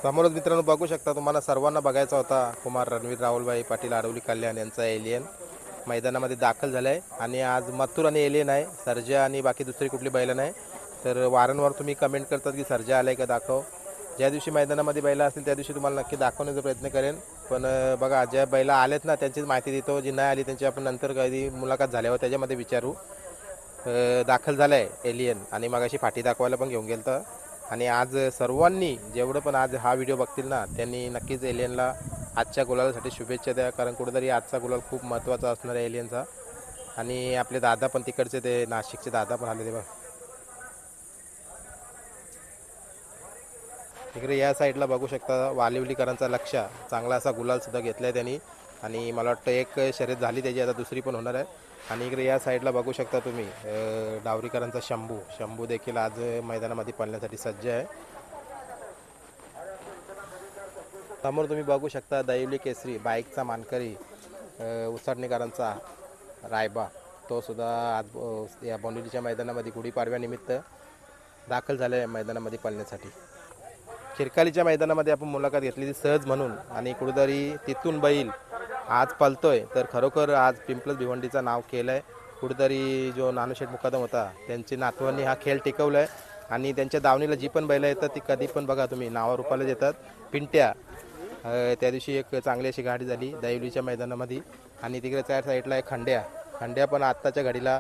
समोरच मित्रांनो बघू शकता, तुम्हाला सर्वांना बघायचा होता कुमार रणवीर राहुलभाई पाटील आडवली कल्याण यांचा एलियन मैदानामध्ये दाखल झाला आहे. आणि आज मथुर आणि एलियन आहे, सर्जा आणि बाकी दुसरी कुठली बैलं नाही. तर वारंवार तुम्ही कमेंट करतात की सर्जा आलाय का दाखव. ज्या दिवशी मैदानामध्ये बैला असतील त्या दिवशी तुम्हाला नक्की दाखवण्याचा प्रयत्न करेन. पण बघा, ज्या बैला आलेत ना त्यांचीच माहिती देतो, जी नाही आली त्यांची आपण नंतर कधी मुलाखत झाल्यावर त्याच्यामध्ये विचारू. दाखल झाला आहे एलियन आणि मगाशी फाटी दाखवायला पण घेऊन गेलं तर. आणि आज सर्वांनी जेवढं पण आज हा व्हिडिओ बघतील ना त्यांनी नक्कीच एलियनला आजच्या गुलालासाठी शुभेच्छा द्या, कारण कुठेतरी आजचा गुलाल खूप महत्त्वाचा असणार आहे एलियनचा. आणि आपले दादा पण तिकडचे, ते नाशिकचे दादा पण आले ते बघ इकडे या साईडला बघू शकता. वालिवलीकरांचा लक्ष चांगला असा गुलालसुद्धा घेतला आहे त्यांनी. आणि मला वाटतं एक शर्यत झाली त्याची, आता दुसरी पण होणार आहे. आणि इकडे या साईडला बघू शकता तुम्ही डावरीकरांचा शंभू देखील आज मैदानामध्ये पळण्यासाठी सज्ज आहे. समोर तुम्ही बघू शकता दैवली केसरी बाईकचा मानकरी उसाटणीकरांचा रायबा, तो सुद्धा आज या बोंडिवलीच्या मैदानामध्ये गुढीपाडव्यानिमित्त दाखल झाला आहे मैदानामध्ये पळण्यासाठी. खिरकालीच्या मैदानामध्ये आपण मुलाखत घेतली सहज म्हणून, आणि कुठेतरी तिथून बैल आज पळतोय. तर खरोखर आज पिंपळस भिवंडीचं नाव केलं आहे. कुठेतरी जो नानूशेठ मुकादम होता त्यांची नातवांनी हा खेळ टिकवला आहे. आणि त्यांच्या दावणीला जी पण बैलं येतात ती कधी पण बघा तुम्ही नावा रूपाला येतात. पिंट्या त्या दिवशी एक चांगली अशी गाडी झाली दैवलीच्या मैदानामध्ये. आणि तिकडे त्या साईडला एक खंड्या पण आत्ताच्या घडीला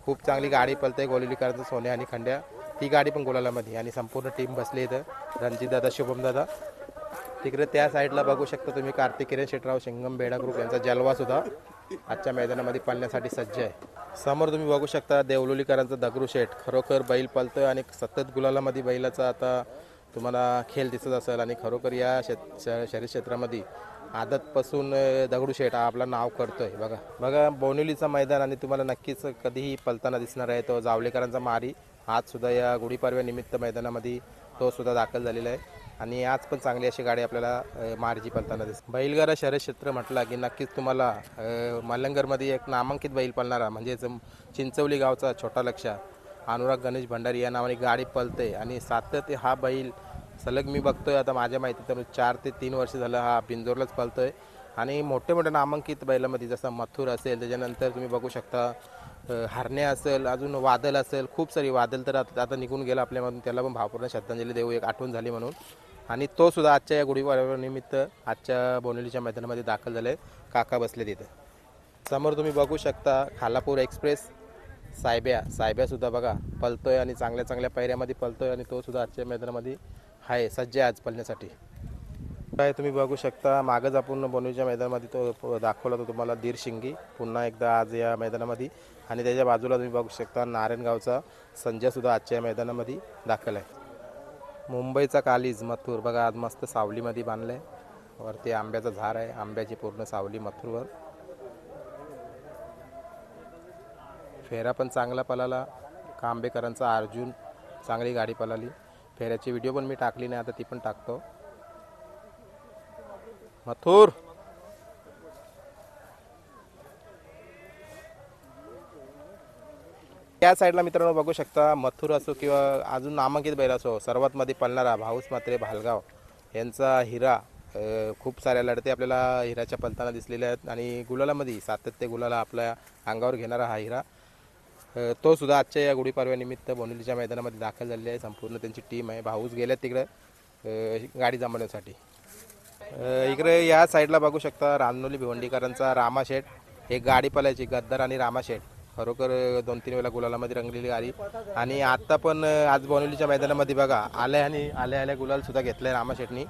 खूप चांगली गाडी पळते. गोलिवलीकरांचं सोन्या आणि खंड्या, ती गाडी पण गुलालामध्ये. आणि संपूर्ण टीम बसली इथं, रणजितदादा, शुभमदादा. तिकडे त्या साईडला बघू शकता तुम्ही कार्तिक किरण शेटराव शिंगम बेडा ग्रुप यांचा जलवासुद्धा आजच्या मैदानामध्ये पळण्यासाठी सज्ज आहे. समोर तुम्ही बघू शकता देवलोलीकरांचा दगडूशेठ, खरोखर बैल पळतोय आणि सतत गुलालामध्ये बैलाचा आता तुम्हाला खेळ दिसत असेल. आणि खरोखर या शर्यत क्षेत्रामध्ये आदतपासून दगडूशेठ हा आपला नाव करतोय. बघा बोनिवलीचं मैदान, आणि तुम्हाला नक्कीच कधीही पळताना दिसणार आहे तो जावलेकरांचा मारी. आज सुद्धा या गुढीपाडव्यानिमित्त मैदानामध्ये तो सुद्धा दाखल झालेला आहे. आणि आज पण चांगली अशी गाडी आपल्याला मारजी पळताना दिसते. बैलगाडा शर्यत क्षेत्र म्हटलं की नक्कीच तुम्हाला मलंगरमध्ये एक नामांकित बैल पळणारा म्हणजे चिंचवली गावचा छोटा लक्ष अनुराग गणेश भंडारी या नावाने गाडी पळते. आणि सातत्य हा बैल सलग मी बघतोय आता माझ्या माहितीतून 4 ते 3 वर्ष झालं हा बिंजोरलाच पळतोय. आणि मोठे नामांकित बैलामध्ये जसं मथुर असेल, त्याच्यानंतर तुम्ही बघू शकता हरण्या असेल, अजून वादल असेल, खूप सारी. वादल तर आता निघून गेला आपल्यामधून, त्याला पण भावपूर्ण श्रद्धांजली देऊ, एक आठवण झाली म्हणून. आणि तो सुद्धा आजच्या या गुढीपाडव्यानिमित्त आजच्या बोनिवलीच्या मैदानामध्ये दाखल झाले. काका बसले तिथे. समोर तुम्ही बघू शकता खालापूर एक्सप्रेस साहेब्यासुद्धा बघा पळतोय आणि चांगल्या चांगल्या पायऱ्यामध्ये पळतोय. आणि तो सुद्धा आजच्या मैदानामध्ये आहे सज्ज आज पळण्यासाठी. काय तुम्ही बघू शकता मागच आपण बोनिवलीच्या मैदानामध्ये तो दाखवला तो तुम्हाला दीर शिंगी पुन्हा एकदा आज या मैदानामध्ये. आणि त्याच्या बाजूला तुम्ही बघू शकता नारायणगावचा संजयसुद्धा आजच्या मैदानामध्ये दाखल आहे. मुंबईचा कालीज मथुर बघा आज मस्त सावलीमध्ये बांधलं आहे. वरती आंब्याचं झाड आहे, आंब्याची पूर्ण सावली मथुरवर. फेरा पण चांगला पळाला. कांबेकरांचा अर्जुन चांगली गाडी पळाली. फेऱ्याची व्हिडिओ पण मी टाकली नाही, आता ती पण टाकतो. मथुर त्या साईडला मित्रांनो बघू शकता मथुर असो किंवा अजून नामांकित बैल असो, सर्वात मध्ये पळणारा भाऊस मात्रे भालगाव यांचा हिरा. खूप साऱ्या लढते आपल्याला हिराच्या पळताना दिसलेल्या आहेत. आणि गुलालामध्ये सातत्य गुलाला आपल्या अंगावर घेणारा हा हिरा, तो सुद्धा आजच्या या गुढीपाडव्यानिमित्त बोनिवलीच्या मैदानामध्ये दाखल झालेली आहे. संपूर्ण त्यांची टीम आहे. भाऊस गेल्यात तिकडे गाडी जमवण्यासाठी. इकडे या साईडला बघू शकता रानोली भिवंडीकरांचा रामाशेठ, एक गाडी पळायची गद्दार आणि रामाशेठ. खरोखर 2-3 वेळा गुलालामध्ये रंगलेली गाडी. आणि आत्ता पण आज बोनिवलीच्या मैदानामध्ये बघा आल्या गुलालसुद्धा घेतलं आहे रामाशेठनी.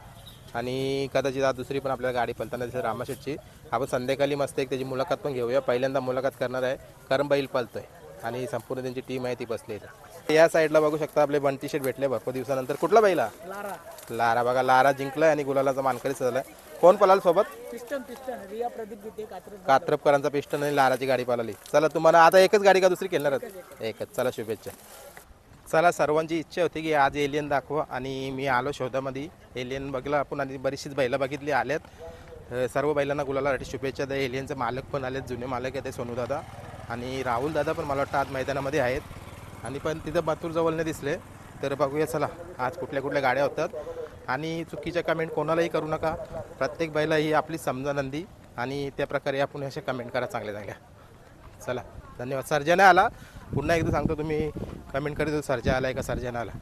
आणि कदाचित आज दुसरी पण आपल्याला गाडी पळताना दिसते रामाशेठची. आपण संध्याकाळी मस्त एक त्याची मुलाखत पण घेऊया. पहिल्यांदा मुलाखत करणार आहे, कारण बैल पळतोय आणि संपूर्ण त्यांची टीम आहे ती बसली आहे. या साईडला बघू शकता आपले बंटी शेठ भेटले भरपूर दिवसानंतर. कुठला बैला? लारा बघा, लारा जिंकलाय आणि गुलालाचा मानकरी झालाय. कोण पळाल सोबत? कात्रपकरांचा पिस्टन आणि लाराची गाडी पळाली. चला तुम्हाला आता एकच गाडी का दुसरी खेळणार? एकच. चला शुभेच्छा. चला सर्वांची इच्छा होती की आज एलियन दाखवा, आणि मी आलो शोधामध्ये. एलियन बघला आपण आणि बरीचशीच बैला बघितली आल्यात. सर्व बैलांना गुलालासाठी शुभेच्छा द्या. एलियनचे मालक पण आलेत, जुने मालक आहेत सोनूदादा आणि राहुल दादा पण मला वाटतं आज मैदानामध्ये आहेत. आणि पण तिथं मथुर जवळ नाही दिसले. तर बघूया चला आज कुठल्या कुठल्या गाड्या होतात. आणि चुकीच्या कमेंट कोणालाही करू नका. प्रत्येक बैला ही आपली समजा नंदी आणि त्या प्रकारे आपण अशा कमेंट करा चांगल्या चांगल्या. चला धन्यवाद. सर्जन आला पुन्हा एकदा सांगतो, तुम्ही कमेंट करीत सर्जा आलाय का सर्जन आला.